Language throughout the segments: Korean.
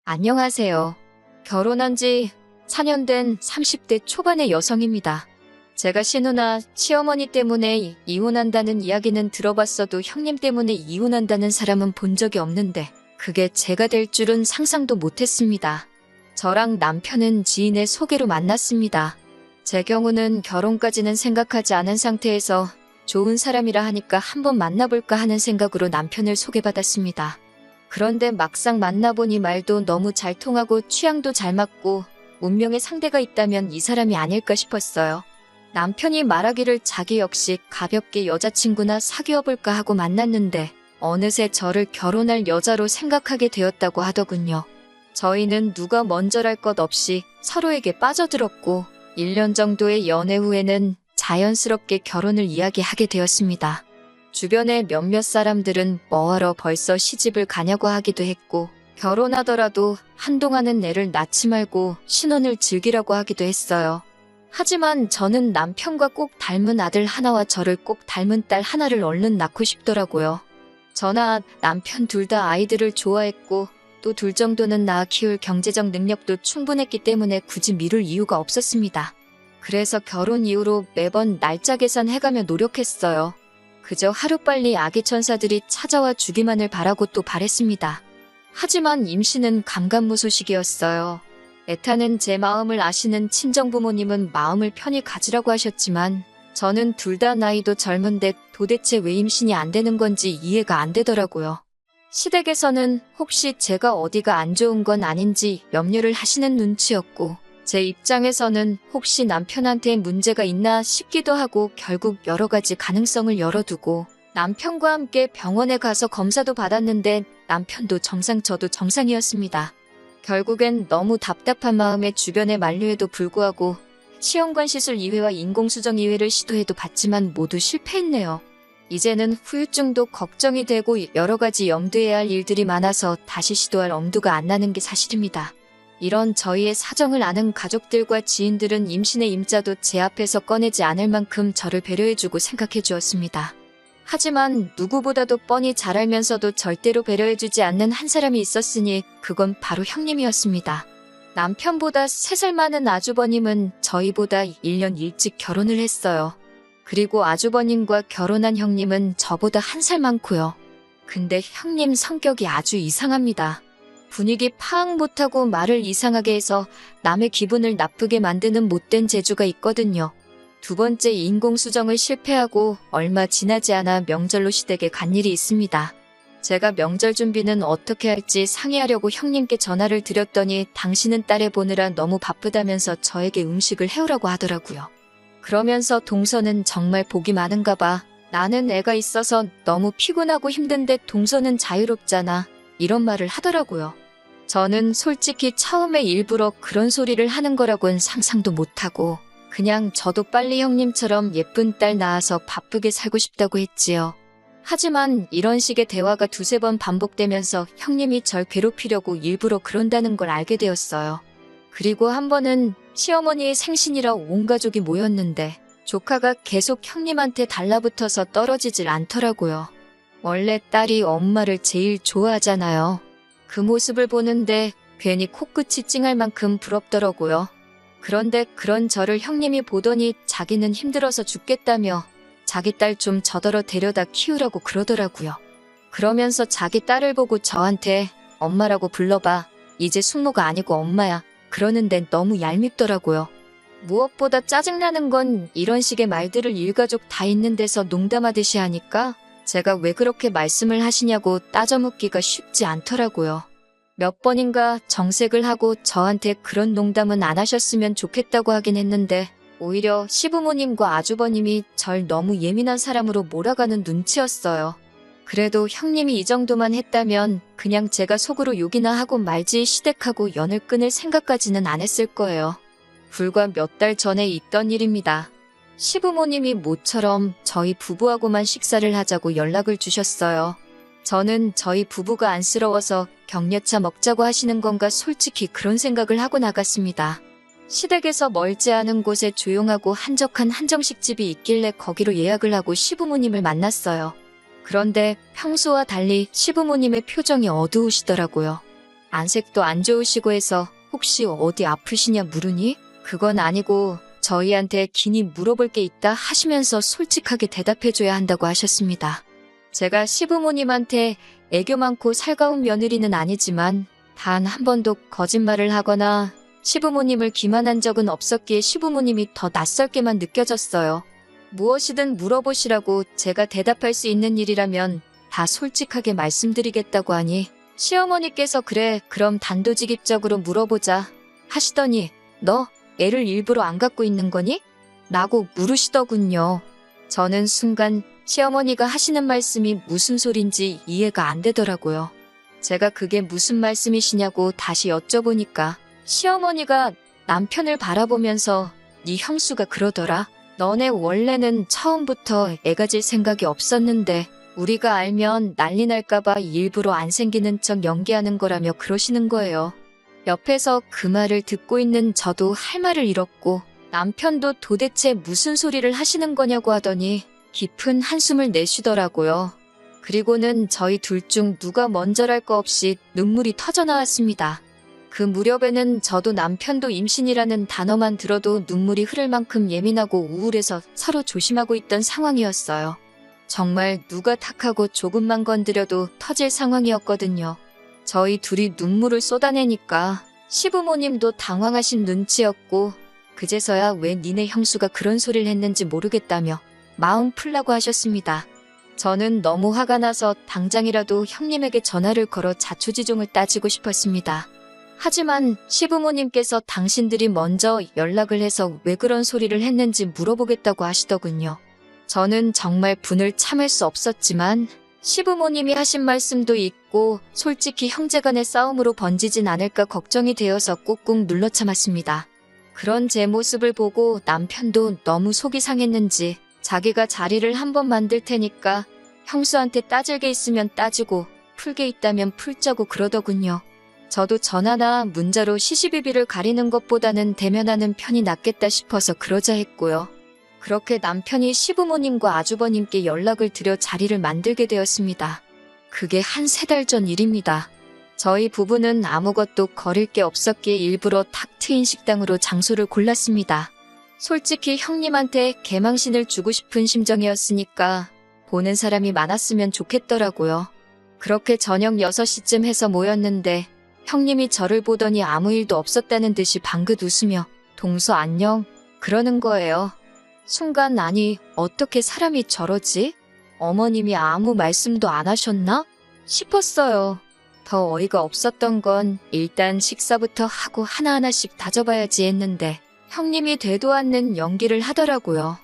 안녕하세요. 결혼한 지 4년 된 30대 초반의 여성입니다. 제가 신우나 시어머니 때문에 이혼한다는 이야기는 들어봤어도 형님 때문에 이혼한다는 사람은 본 적이 없는데 그게 제가 될 줄은 상상도 못했습니다. 저랑 남편은 지인의 소개로 만났습니다. 제 경우는 결혼까지는 생각하지 않은 상태에서 좋은 사람이라 하니까 한번 만나볼까 하는 생각으로 남편을 소개받았습니다. 그런데 막상 만나보니 말도 너무 잘 통하고 취향도 잘 맞고 운명의 상대가 있다면 이 사람이 아닐까 싶었어요. 남편이 말하기를 자기 역시 가볍게 여자친구나 사귀어볼까 하고 만났는데 어느새 저를 결혼할 여자로 생각하게 되었다고 하더군요. 저희는 누가 먼저랄 것 없이 서로에게 빠져들었고 1년 정도의 연애 후에는 자연스럽게 결혼을 이야기하게 되었습니다. 주변의 몇몇 사람들은 뭐하러 벌써 시집을 가냐고 하기도 했고 결혼하더라도 한동안은 애를 낳지 말고 신혼을 즐기라고 하기도 했어요. 하지만 저는 남편과 꼭 닮은 아들 하나와 저를 꼭 닮은 딸 하나를 얼른 낳고 싶더라고요. 저나 남편 둘 다 아이들을 좋아했고 또 둘 정도는 낳아 키울 경제적 능력도 충분했기 때문에 굳이 미룰 이유가 없었습니다. 그래서 결혼 이후로 매번 날짜 계산해가며 노력했어요. 그저 하루빨리 아기 천사들이 찾아와 주기만을 바라고 또 바랬습니다. 하지만 임신은 감감무소식이었어요. 애타는 제 마음을 아시는 친정부모님은 마음을 편히 가지라고 하셨지만 저는 둘 다 나이도 젊은데 도대체 왜 임신이 안 되는 건지 이해가 안 되더라고요. 시댁에서는 혹시 제가 어디가 안 좋은 건 아닌지 염려를 하시는 눈치였고 제 입장에서는 혹시 남편한테 문제가 있나 싶기도 하고 결국 여러 가지 가능성을 열어두고 남편과 함께 병원에 가서 검사도 받았는데 남편도 정상 저도 정상이었습니다. 결국엔 너무 답답한 마음에 주변에 만류에도 불구하고 시험관 시술 2회와 인공수정 2회를 시도해도 봤지만 모두 실패했네요. 이제는 후유증도 걱정이 되고 여러 가지 염두해야 할 일들이 많아서 다시 시도할 엄두가 안 나는 게 사실입니다. 이런 저희의 사정을 아는 가족들과 지인들은 임신의 임자도 제 앞에서 꺼내지 않을 만큼 저를 배려해주고 생각해 주었습니다. 하지만 누구보다도 뻔히 잘 알면서도 절대로 배려해주지 않는 한 사람이 있었으니 그건 바로 형님이었습니다. 남편보다 3살 많은 아주버님은 저희보다 1년 일찍 결혼을 했어요. 그리고 아주버님과 결혼한 형님은 저보다 1살 많고요. 근데 형님 성격이 아주 이상합니다. 분위기 파악 못하고 말을 이상하게 해서 남의 기분을 나쁘게 만드는 못된 재주가 있거든요. 두 번째 인공수정을 실패하고 얼마 지나지 않아 명절로 시댁에 간 일이 있습니다. 제가 명절 준비는 어떻게 할지 상의하려고 형님께 전화를 드렸더니 당신은 딸애 보느라 너무 바쁘다면서 저에게 음식을 해오라고 하더라고요. 그러면서 동서는 정말 복이 많은가 봐. 나는 애가 있어서 너무 피곤하고 힘든데 동서는 자유롭잖아. 이런 말을 하더라고요. 저는 솔직히 처음에 일부러 그런 소리를 하는 거라고는 상상도 못하고 그냥 저도 빨리 형님처럼 예쁜 딸 낳아서 바쁘게 살고 싶다고 했지요. 하지만 이런 식의 대화가 2-3번 반복되면서 형님이 절 괴롭히려고 일부러 그런다는 걸 알게 되었어요. 그리고 한 번은 시어머니의 생신이라 온 가족이 모였는데 조카가 계속 형님한테 달라붙어서 떨어지질 않더라고요. 원래 딸이 엄마를 제일 좋아하잖아요. 그 모습을 보는데 괜히 코끝이 찡할 만큼 부럽더라고요. 그런데 그런 저를 형님이 보더니 자기는 힘들어서 죽겠다며 자기 딸 좀 저더러 데려다 키우라고 그러더라고요. 그러면서 자기 딸을 보고 저한테 엄마라고 불러봐. 이제 숙모가 아니고 엄마야. 그러는데 너무 얄밉더라고요. 무엇보다 짜증나는 건 이런 식의 말들을 일가족 다 있는 데서 농담하듯이 하니까 제가 왜 그렇게 말씀을 하시냐고 따져 묻기가 쉽지 않더라고요. 몇 번인가 정색을 하고 저한테 그런 농담은 안 하셨으면 좋겠다고 하긴 했는데 오히려 시부모님과 아주버님이 절 너무 예민한 사람으로 몰아가는 눈치였어요. 그래도 형님이 이 정도만 했다면 그냥 제가 속으로 욕이나 하고 말지 시댁하고 연을 끊을 생각까지는 안 했을 거예요. 불과 몇 달 전에 있던 일입니다. 시부모님이 모처럼 저희 부부하고만 식사를 하자고 연락을 주셨어요. 저는 저희 부부가 안쓰러워서 격려차 먹자고 하시는 건가 솔직히 그런 생각을 하고 나갔습니다. 시댁에서 멀지 않은 곳에 조용하고 한적한 한정식집이 있길래 거기로 예약을 하고 시부모님을 만났어요. 그런데 평소와 달리 시부모님의 표정이 어두우시더라고요. 안색도 안 좋으시고 해서 혹시 어디 아프시냐 물으니 그건 아니고 저희한테 긴히 물어볼 게 있다 하시면서 솔직하게 대답해줘야 한다고 하셨습니다. 제가 시부모님한테 애교 많고 살가운 며느리는 아니지만 단 한 번도 거짓말을 하거나 시부모님을 기만한 적은 없었기에 시부모님이 더 낯설게만 느껴졌어요. 무엇이든 물어보시라고 제가 대답할 수 있는 일이라면 다 솔직하게 말씀드리겠다고 하니 시어머니께서 그래 그럼 단도직입적으로 물어보자 하시더니 너 애를 일부러 안 갖고 있는 거니? 라고 물으시더군요. 저는 순간 시어머니가 하시는 말씀이 무슨 소린지 이해가 안 되더라고요. 제가 그게 무슨 말씀이시냐고 다시 여쭤보니까 시어머니가 남편을 바라보면서 네 형수가 그러더라. 너네 원래는 처음부터 애 가질 생각이 없었는데 우리가 알면 난리 날까봐 일부러 안 생기는 척 연기하는 거라며 그러시는 거예요. 옆에서 그 말을 듣고 있는 저도 할 말을 잃었고 남편도 도대체 무슨 소리를 하시는 거냐고 하더니 깊은 한숨을 내쉬더라고요. 그리고는 저희 둘 중 누가 먼저랄 거 없이 눈물이 터져나왔습니다. 그 무렵에는 저도 남편도 임신이라는 단어만 들어도 눈물이 흐를 만큼 예민하고 우울해서 서로 조심하고 있던 상황이었어요. 정말 누가 탁하고 조금만 건드려도 터질 상황이었거든요. 저희 둘이 눈물을 쏟아내니까 시부모님도 당황하신 눈치였고 그제서야 왜 니네 형수가 그런 소리를 했는지 모르겠다며 마음 풀라고 하셨습니다. 저는 너무 화가 나서 당장이라도 형님에게 전화를 걸어 자초지종을 따지고 싶었습니다. 하지만 시부모님께서 당신들이 먼저 연락을 해서 왜 그런 소리를 했는지 물어보겠다고 하시더군요. 저는 정말 분을 참을 수 없었지만 시부모님이 하신 말씀도 있고 솔직히 형제간의 싸움으로 번지진 않을까 걱정이 되어서 꾹꾹 눌러 참았습니다. 그런 제 모습을 보고 남편도 너무 속이 상했는지 자기가 자리를 한번 만들 테니까 형수한테 따질 게 있으면 따지고 풀 게 있다면 풀자고 그러더군요. 저도 전화나 문자로 시시비비를 가리는 것보다는 대면하는 편이 낫겠다 싶어서 그러자 했고요. 그렇게 남편이 시부모님과 아주버님께 연락을 드려 자리를 만들게 되었습니다. 그게 한 3달 전 일입니다. 저희 부부는 아무것도 거릴 게 없었기에 일부러 탁 트인 식당으로 장소를 골랐습니다. 솔직히 형님한테 개망신을 주고 싶은 심정이었으니까 보는 사람이 많았으면 좋겠더라고요. 그렇게 저녁 6시쯤 해서 모였는데 형님이 저를 보더니 아무 일도 없었다는 듯이 방긋 웃으며 동서 안녕 그러는 거예요. 순간 아니 어떻게 사람이 저러지? 어머님이 아무 말씀도 안 하셨나? 싶었어요. 더 어이가 없었던 건 일단 식사부터 하고 하나하나씩 다져봐야지 했는데 형님이 되도 않는 연기를 하더라고요.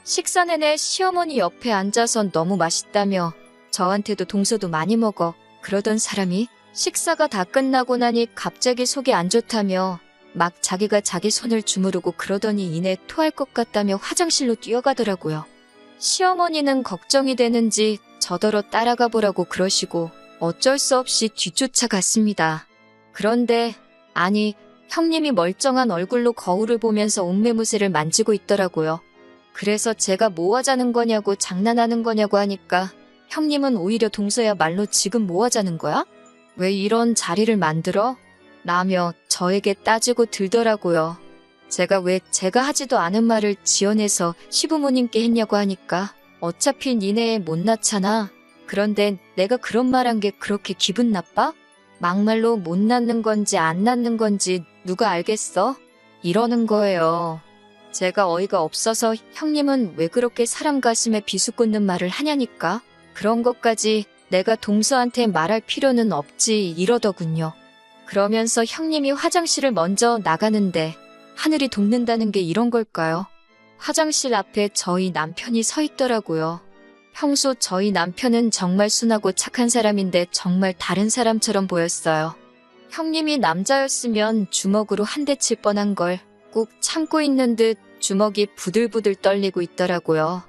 식사 내내 시어머니 옆에 앉아서 너무 맛있다며 저한테도 동서도 많이 먹어 그러던 사람이 식사가 다 끝나고 나니 갑자기 속이 안 좋다며 막 자기가 자기 손을 주무르고 그러더니 이내 토할 것 같다며 화장실로 뛰어가더라고요. 시어머니는 걱정이 되는지 저더러 따라가 보라고 그러시고 어쩔 수 없이 뒤쫓아갔습니다. 그런데 아니 형님이 멀쩡한 얼굴로 거울을 보면서 옷매무새를 만지고 있더라고요. 그래서 제가 뭐 하자는 거냐고 장난하는 거냐고 하니까 형님은 오히려 동서야 말로 지금 뭐 하자는 거야? 왜 이런 자리를 만들어? 라며 저에게 따지고 들더라고요. 제가 왜 제가 하지도 않은 말을 지어내서 시부모님께 했냐고 하니까 어차피 니네 못 낳잖아. 그런데 내가 그런 말한 게 그렇게 기분 나빠? 막말로 못 낳는 건지 안 낳는 건지 누가 알겠어? 이러는 거예요. 제가 어이가 없어서 형님은 왜 그렇게 사람 가슴에 비수꽂는 말을 하냐니까 그런 것까지 내가 동서한테 말할 필요는 없지 이러더군요. 그러면서 형님이 화장실을 먼저 나가는데 하늘이 돕는다는 게 이런 걸까요? 화장실 앞에 저희 남편이 서 있더라고요. 평소 저희 남편은 정말 순하고 착한 사람인데 정말 다른 사람처럼 보였어요. 형님이 남자였으면 주먹으로 한 대 칠 뻔한 걸 꾹 참고 있는 듯 주먹이 부들부들 떨리고 있더라고요.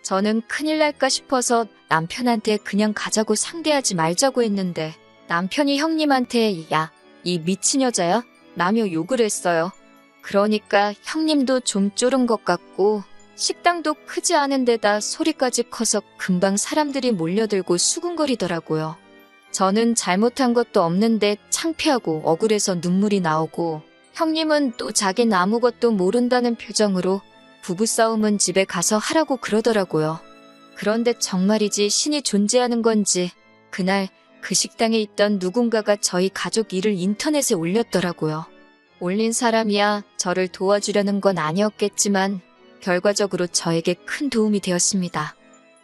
저는 큰일 날까 싶어서 남편한테 그냥 가자고 상대하지 말자고 했는데 남편이 형님한테 야, 이 미친 여자야? 라며 욕을 했어요. 그러니까 형님도 좀 쫄은 것 같고 식당도 크지 않은 데다 소리까지 커서 금방 사람들이 몰려들고 수군거리더라고요. 저는 잘못한 것도 없는데 창피하고 억울해서 눈물이 나오고 형님은 또 자긴 아무것도 모른다는 표정으로 부부싸움은 집에 가서 하라고 그러더라고요. 그런데 정말이지 신이 존재하는 건지 그날 그 식당에 있던 누군가가 저희 가족 일을 인터넷에 올렸더라고요. 올린 사람이야 저를 도와주려는 건 아니었겠지만 결과적으로 저에게 큰 도움이 되었습니다.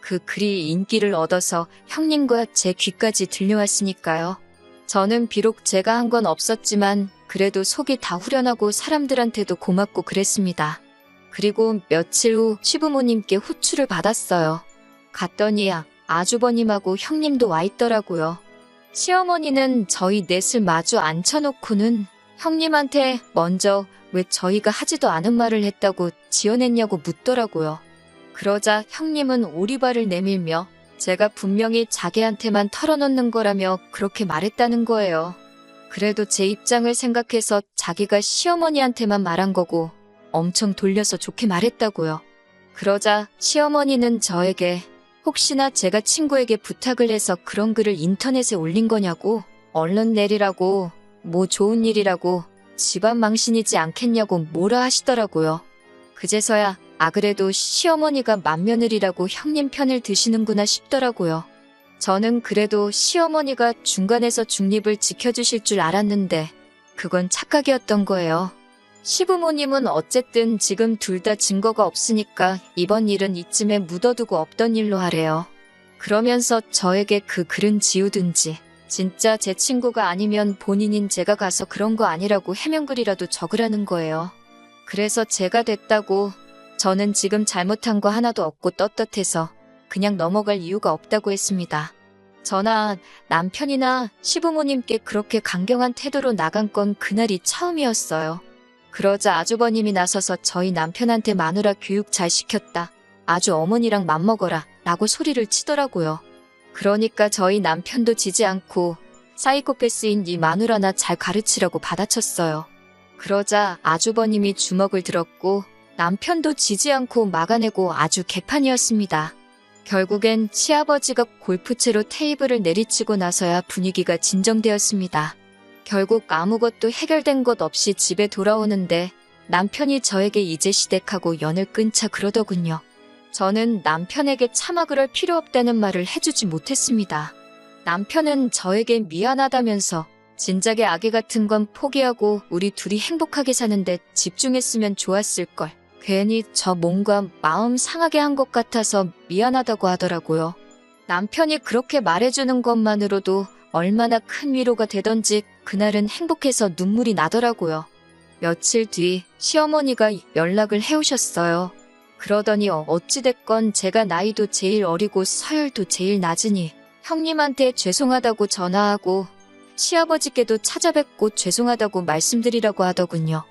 그 글이 인기를 얻어서 형님과 제 귀까지 들려왔으니까요. 저는 비록 제가 한 건 없었지만 그래도 속이 다 후련하고 사람들한테도 고맙고 그랬습니다. 그리고 며칠 후 시부모님께 호출을 받았어요. 갔더니 아주버님하고 형님도 와 있더라고요. 시어머니는 저희 넷을 마주 앉혀놓고는 형님한테 먼저 왜 저희가 하지도 않은 말을 했다고 지어냈냐고 묻더라고요. 그러자 형님은 오리발을 내밀며 제가 분명히 자기한테만 털어놓는 거라며 그렇게 말했다는 거예요. 그래도 제 입장을 생각해서 자기가 시어머니한테만 말한 거고 엄청 돌려서 좋게 말했다고요. 그러자 시어머니는 저에게 혹시나 제가 친구에게 부탁을 해서 그런 글을 인터넷에 올린 거냐고 얼른 내리라고 뭐 좋은 일이라고 집안 망신이지 않겠냐고 뭐라 하시더라고요. 그제서야 그래도 시어머니가 맏며느리라고 형님 편을 드시는구나 싶더라고요. 저는 그래도 시어머니가 중간에서 중립을 지켜주실 줄 알았는데 그건 착각이었던 거예요. 시부모님은 어쨌든 지금 둘 다 증거가 없으니까 이번 일은 이쯤에 묻어두고 없던 일로 하래요. 그러면서 저에게 그 글은 지우든지 진짜 제 친구가 아니면 본인인 제가 가서 그런 거 아니라고 해명글이라도 적으라는 거예요. 그래서 제가 됐다고 저는 지금 잘못한 거 하나도 없고 떳떳해서 그냥 넘어갈 이유가 없다고 했습니다. 저나 남편이나 시부모님께 그렇게 강경한 태도로 나간 건 그날이 처음이었어요. 그러자 아주버님이 나서서 저희 남편한테 마누라 교육 잘 시켰다. 아주 어머니랑 맘먹어라 라고 소리를 치더라고요. 그러니까 저희 남편도 지지 않고 사이코패스인 이 마누라나 잘 가르치라고 받아쳤어요. 그러자 아주버님이 주먹을 들었고 남편도 지지 않고 막아내고 아주 개판이었습니다. 결국엔 시아버지가 골프채로 테이블을 내리치고 나서야 분위기가 진정되었습니다. 결국 아무것도 해결된 것 없이 집에 돌아오는데 남편이 저에게 이제 시댁하고 연을 끊자 그러더군요. 저는 남편에게 차마 그럴 필요 없다는 말을 해주지 못했습니다. 남편은 저에게 미안하다면서 진작에 아기 같은 건 포기하고 우리 둘이 행복하게 사는데 집중했으면 좋았을걸. 괜히 저 뭔가 마음 상하게 한 것 같아서 미안하다고 하더라고요. 남편이 그렇게 말해주는 것만으로도 얼마나 큰 위로가 되던지 그날은 행복해서 눈물이 나더라고요. 며칠 뒤 시어머니가 연락을 해오셨어요. 그러더니 어찌됐건 제가 나이도 제일 어리고 서열도 제일 낮으니 형님한테 죄송하다고 전화하고 시아버지께도 찾아뵙고 죄송하다고 말씀드리라고 하더군요.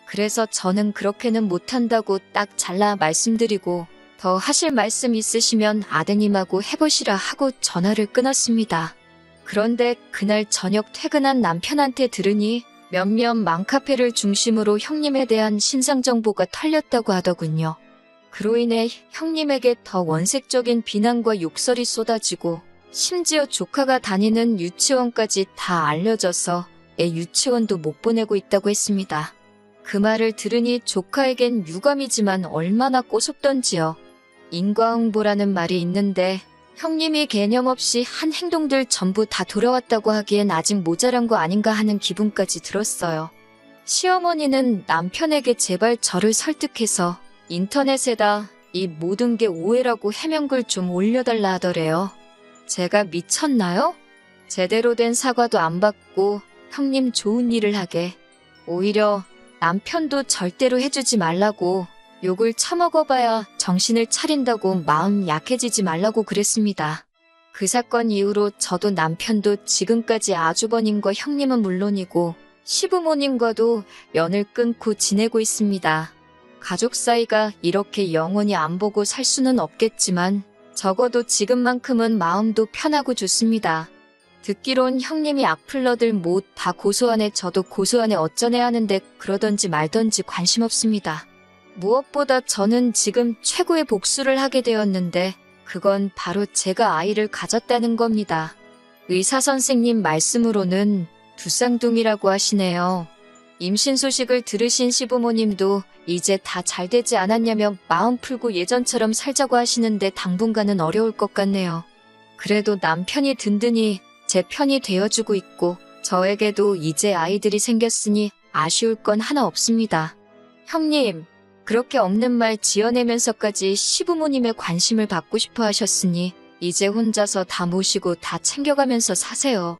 그래서 저는 그렇게는 못한다고 딱 잘라 말씀드리고 더 하실 말씀 있으시면 아드님하고 해보시라 하고 전화를 끊었습니다. 그런데 그날 저녁 퇴근한 남편한테 들으니 몇몇 맘카페를 중심으로 형님에 대한 신상 정보가 털렸다고 하더군요. 그로 인해 형님에게 더 원색적인 비난과 욕설이 쏟아지고 심지어 조카가 다니는 유치원까지 다 알려져서 애 유치원도 못 보내고 있다고 했습니다. 그 말을 들으니 조카에겐 유감이지만 얼마나 꼬숩던지요. 인과응보라는 말이 있는데 형님이 개념 없이 한 행동들 전부 다 돌아왔다고 하기엔 아직 모자란 거 아닌가 하는 기분까지 들었어요. 시어머니는 남편에게 제발 저를 설득해서 인터넷에다 이 모든 게 오해라고 해명글 좀 올려달라 하더래요. 제가 미쳤나요? 제대로 된 사과도 안 받고 형님 좋은 일을 하게. 오히려 남편도 절대로 해주지 말라고 욕을 처먹어봐야 정신을 차린다고 마음 약해지지 말라고 그랬습니다. 그 사건 이후로 저도 남편도 지금까지 아주버님과 형님은 물론이고 시부모님과도 연을 끊고 지내고 있습니다. 가족 사이가 이렇게 영원히 안 보고 살 수는 없겠지만 적어도 지금만큼은 마음도 편하고 좋습니다. 듣기론 형님이 악플러들 못 다 고소하네 저도 고소하네 어쩌네 하는데 그러던지 말던지 관심 없습니다. 무엇보다 저는 지금 최고의 복수를 하게 되었는데 그건 바로 제가 아이를 가졌다는 겁니다. 의사 선생님 말씀으로는 두 쌍둥이라고 하시네요. 임신 소식을 들으신 시부모님도 이제 다 잘 되지 않았냐며 마음 풀고 예전처럼 살자고 하시는데 당분간은 어려울 것 같네요. 그래도 남편이 든든히 제 편이 되어주고 있고 저에게도 이제 아이들이 생겼으니 아쉬울 건 하나 없습니다. 형님, 그렇게 없는 말 지어내면서까지 시부모님의 관심을 받고 싶어 하셨으니 이제 혼자서 다 모시고 다 챙겨가면서 사세요.